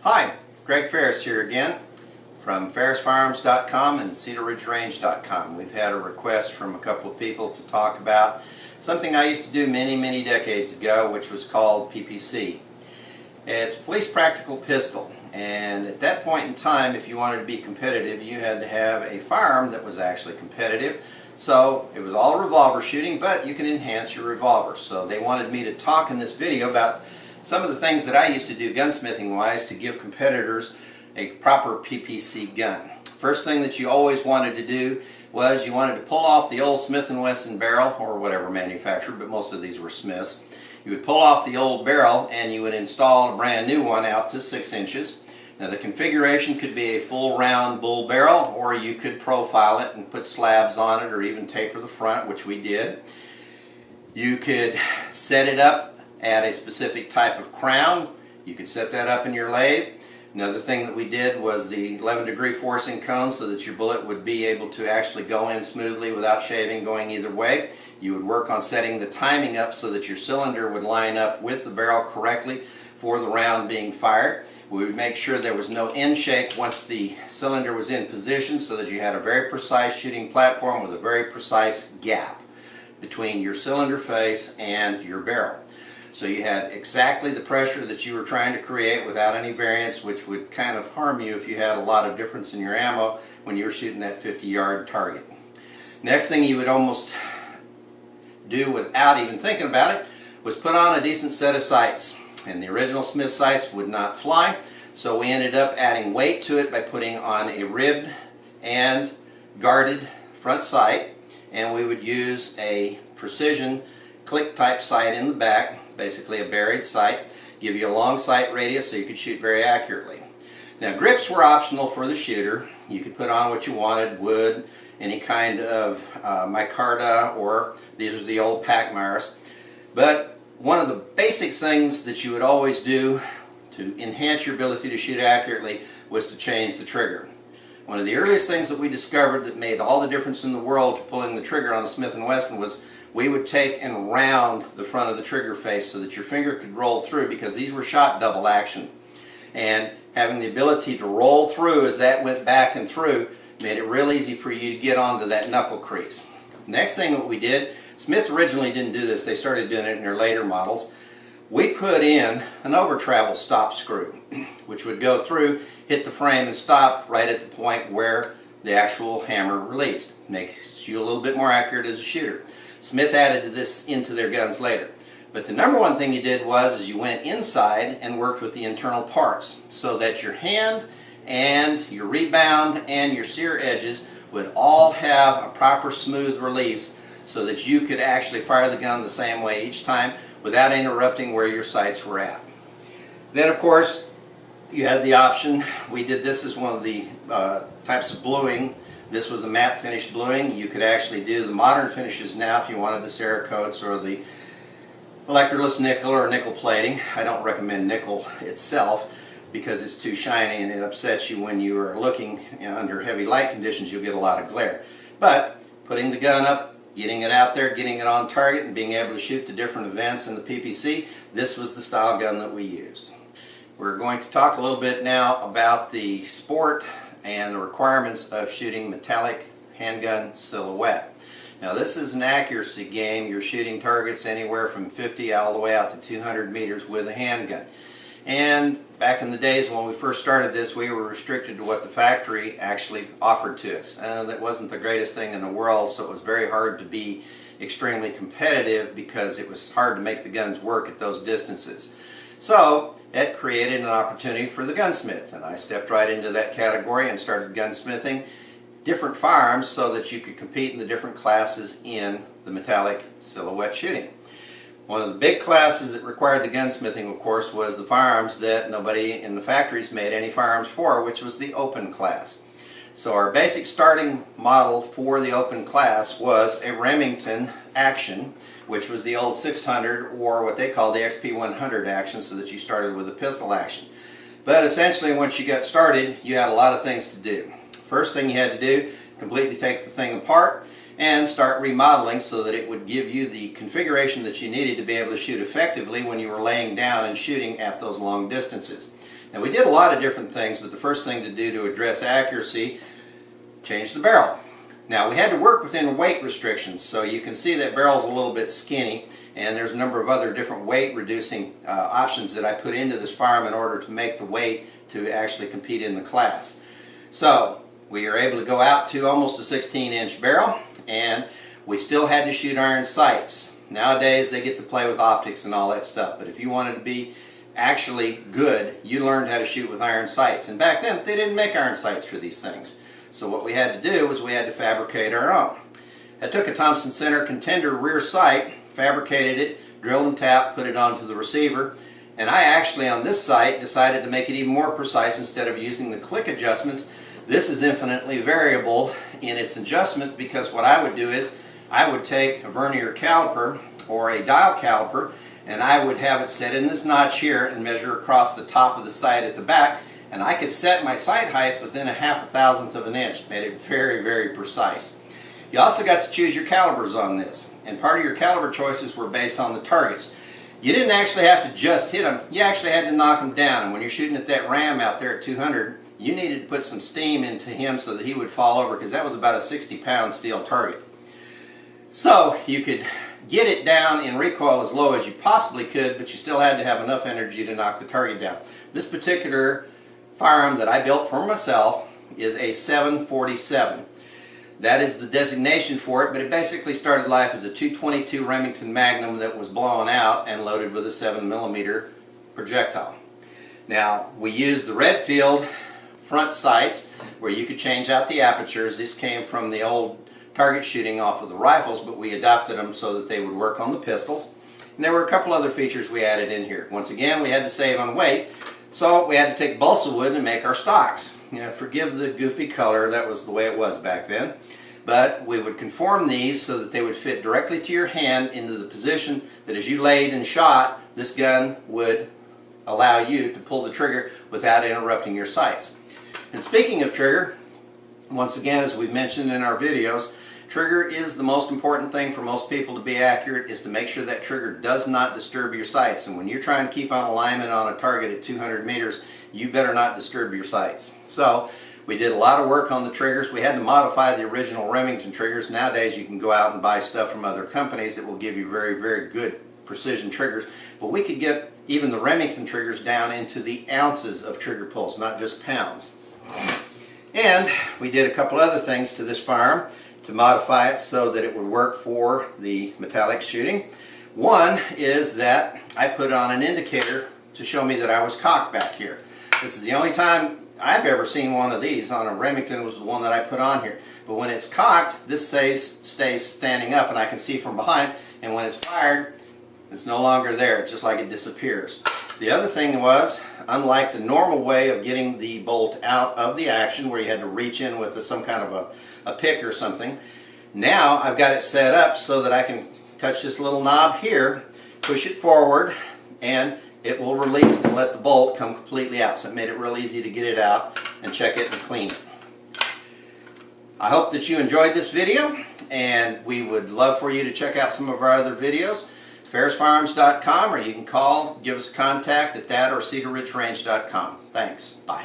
Hi, Greg Ferris here again from Firearms.com and CedarRidgeRange.com. We've had a request from a couple of people to talk about something I used to do many decades ago, which was called PPC. It's Police Practical Pistol, and at that point in time, if you wanted to be competitive, you had to have a firearm that was actually competitive. So it was all revolver shooting, but you can enhance your revolver. So they wanted me to talk in this video about some of the things that I used to do gunsmithing wise to give competitors a proper PPC gun. First thing that you always wanted to do was you wanted to pull off the old Smith & Wesson barrel, or whatever manufacturer, but most of these were Smiths. You would pull off the old barrel and you would install a brand new one out to 6 inches. Now the configuration could be a full round bull barrel, or you could profile it and put slabs on it, or even taper the front, which we did. You could set it up at a specific type of crown. You could set that up in your lathe. Another thing that we did was the 11-degree forcing cone, so that your bullet would be able to actually go in smoothly without shaving going either way. You would work on setting the timing up so that your cylinder would line up with the barrel correctly for the round being fired. We would make sure there was no end shake once the cylinder was in position, so that you had a very precise shooting platform with a very precise gap between your cylinder face and your barrel. So you had exactly the pressure that you were trying to create without any variance, which would kind of harm you if you had a lot of difference in your ammo when you were shooting that 50-yard target. Next thing you would almost do without even thinking about it was put on a decent set of sights. And the original Smith sights would not fly, so we ended up adding weight to it by putting on a ribbed and guarded front sight, and we would use a precision click type sight in the back, basically a buried sight, give you a long sight radius so you could shoot very accurately. Now grips were optional for the shooter. You could put on what you wanted, wood, any kind of micarta, or these are the old Packmeyers. But one of the basic things that you would always do to enhance your ability to shoot accurately was to change the trigger. One of the earliest things that we discovered that made all the difference in the world to pulling the trigger on a Smith & Wesson was we would take and round the front of the trigger face so that your finger could roll through, because these were shot double action. And having the ability to roll through as that went back and through made it real easy for you to get onto that knuckle crease. Next thing that we did, Smith originally didn't do this, they started doing it in their later models. We put in an over-travel stop screw, which would go through, hit the frame, and stop right at the point where the actual hammer released. Makes you a little bit more accurate as a shooter. Smith added this into their guns later. But the number one thing you did was you went inside and worked with the internal parts, so that your hand and your rebound and your sear edges would all have a proper smooth release, so that you could actually fire the gun the same way each time without interrupting where your sights were at. Then of course you had the option, we did this as one of the types of bluing. This was a matte finish bluing. You could actually do the modern finishes now if you wanted the Cerakotes or the electroless nickel or nickel plating. I don't recommend nickel itself because it's too shiny and it upsets you when you are looking under heavy light conditions. You'll get a lot of glare. But putting the gun up, getting it out there, getting it on target, and being able to shoot the different events in the PPC, this was the style gun that we used. We're going to talk a little bit now about the sport and the requirements of shooting metallic handgun silhouette. Now this is an accuracy game. You're shooting targets anywhere from 50 all the way out to 200 meters with a handgun. And back in the days when we first started this, we were restricted to what the factory actually offered to us. That wasn't the greatest thing in the world, so it was very hard to be extremely competitive because it was hard to make the guns work at those distances. So it created an opportunity for the gunsmith, and I stepped right into that category and started gunsmithing different firearms so that you could compete in the different classes in the metallic silhouette shooting. One of the big classes that required the gunsmithing, of course, was the firearms that nobody in the factories made any firearms for, which was the open class. So our basic starting model for the open class was a Remington Action, which was the old 600, or what they call the XP100 action, so that you started with a pistol action. But essentially once you got started, you had a lot of things to do. First thing you had to do, completely take the thing apart and start remodeling so that it would give you the configuration that you needed to be able to shoot effectively when you were laying down and shooting at those long distances. Now we did a lot of different things, but the first thing to do to address accuracy, change the barrel. Now we had to work within weight restrictions, so you can see that barrel's a little bit skinny, and there's a number of other different weight reducing options that I put into this firearm in order to make the weight to actually compete in the class. So we are able to go out to almost a 16-inch barrel, and we still had to shoot iron sights. Nowadays they get to play with optics and all that stuff, but if you wanted to be actually good, you learned how to shoot with iron sights. And back then they didn't make iron sights for these things. So what we had to do was we had to fabricate our own. I took a Thompson Center Contender rear sight, fabricated it, drilled and tapped, put it onto the receiver, and I actually on this sight decided to make it even more precise. Instead of using the click adjustments, this is infinitely variable in its adjustment, because what I would do is I would take a vernier caliper or a dial caliper and I would have it set in this notch here and measure across the top of the sight at the back, and I could set my sight height within a 1/2 of an inch. Made it very, very precise. You also got to choose your calibers on this, and part of your caliber choices were based on the targets. You didn't actually have to just hit them, you actually had to knock them down, and when you're shooting at that ram out there at 200, you needed to put some steam into him so that he would fall over, because that was about a 60-pound steel target. So you could get it down in recoil as low as you possibly could, but you still had to have enough energy to knock the target down. This particular firearm that I built for myself is a 747. That is the designation for it, but it basically started life as a .222 Remington Magnum that was blown out and loaded with a 7mm projectile. Now, we used the Redfield front sights where you could change out the apertures. This came from the old target shooting off of the rifles, but we adopted them so that they would work on the pistols. And there were a couple other features we added in here. Once again, we had to save on weight, so we had to take balsa wood and make our stocks. You know, forgive the goofy color, that was the way it was back then. But we would conform these so that they would fit directly to your hand into the position that as you laid and shot, this gun would allow you to pull the trigger without interrupting your sights. And speaking of trigger, once again, as we've mentioned in our videos, trigger is the most important thing for most people to be accurate, is to make sure that trigger does not disturb your sights. And when you're trying to keep on alignment on a target at 200 meters, you better not disturb your sights. So we did a lot of work on the triggers. We had to modify the original Remington triggers. Nowadays you can go out and buy stuff from other companies that will give you very, very good precision triggers. But we could get even the Remington triggers down into the ounces of trigger pulls, not just pounds. And we did a couple other things to this firearm to modify it so that it would work for the metallic shooting. One is that I put on an indicator to show me that I was cocked back here. This is the only time I've ever seen one of these on a Remington. Was the one that I put on here. But when it's cocked, this stays standing up and I can see from behind, and when it's fired, it's no longer there. It's just like it disappears. The other thing was, unlike the normal way of getting the bolt out of the action where you had to reach in with some kind of a pick or something, now I've got it set up so that I can touch this little knob here, push it forward, and it will release and let the bolt come completely out. So it made it real easy to get it out and check it and clean it. I hope that you enjoyed this video, and we would love for you to check out some of our other videos. FerrisFirearms.com, or you can call, give us a contact at that, or CedarRidgeRange.com. Thanks. Bye.